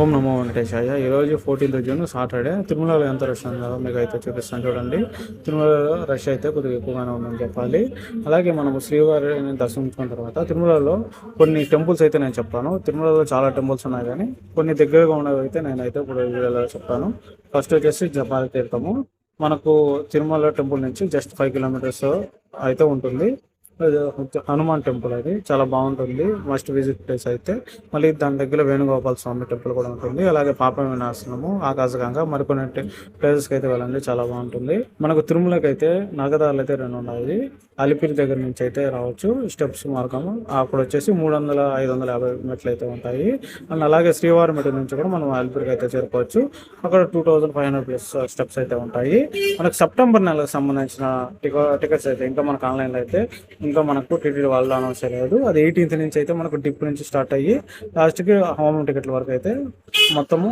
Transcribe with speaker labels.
Speaker 1: ఓం నమో వెంకటేశాయ. ఈరోజు 14th June Saturday. తిరుమలలో ఎంత రష్ ఉందో మీకు అయితే చూపిస్తాను చూడండి. తిరుమలలో రష్ అయితే కొద్దిగా ఎక్కువగానే ఉందని చెప్పాలి. అలాగే మనము శ్రీవారిని దర్శించుకున్న తర్వాత తిరుమలలో కొన్ని టెంపుల్స్ అయితే నేను చెప్తాను. తిరుమలలో చాలా టెంపుల్స్ ఉన్నాయి కానీ కొన్ని దగ్గరగా ఉన్నవి అయితే నేనైతే ఇప్పుడు వీడియోలో చెప్తాను. ఫస్ట్ వచ్చేసి జపాలి తీర్థము. మనకు తిరుమల టెంపుల్ నుంచి జస్ట్ 5 kilometers అయితే ఉంటుంది. హనుమాన్ టెంపుల్ అది చాలా బాగుంటుంది. మస్ట్ విజిట్ ప్లేస్ అయితే. మళ్ళీ దాని దగ్గర వేణుగోపాల స్వామి టెంపుల్ కూడా ఉంటుంది. అలాగే పాప వినాశనము, ఆకాశగంగా, మరికొన్ని ప్లేసెస్కి అయితే వెళ్ళండి, చాలా బాగుంటుంది. మనకు తిరుమలకి అయితే నగదారులు అయితే 2 ఉన్నాయి. అలిపిరి దగ్గర నుంచి అయితే రావచ్చు, స్టెప్స్ మార్గము. అక్కడ వచ్చేసి 300-550 మెట్లు అయితే ఉంటాయి. అండ్ అలాగే శ్రీవారి మెట్టు నుంచి కూడా మనం అలిపిరికి అయితే చేరుకోవచ్చు. అక్కడ 2500+ స్టెప్స్ అయితే ఉంటాయి. మనకు సెప్టెంబర్ నెలకు సంబంధించిన టికెట్స్ అయితే ఇంకా మనకు ఆన్లైన్లో అయితే ఇంకా మనకు టికెట్ వాళ్ళు అనౌన్స్ చేయలేదు. అది 18th నుంచి అయితే మనకు డిప్ నుంచి స్టార్ట్ అయ్యి లాస్ట్కి హోమ్ టికెట్ల వరకు అయితే మొత్తము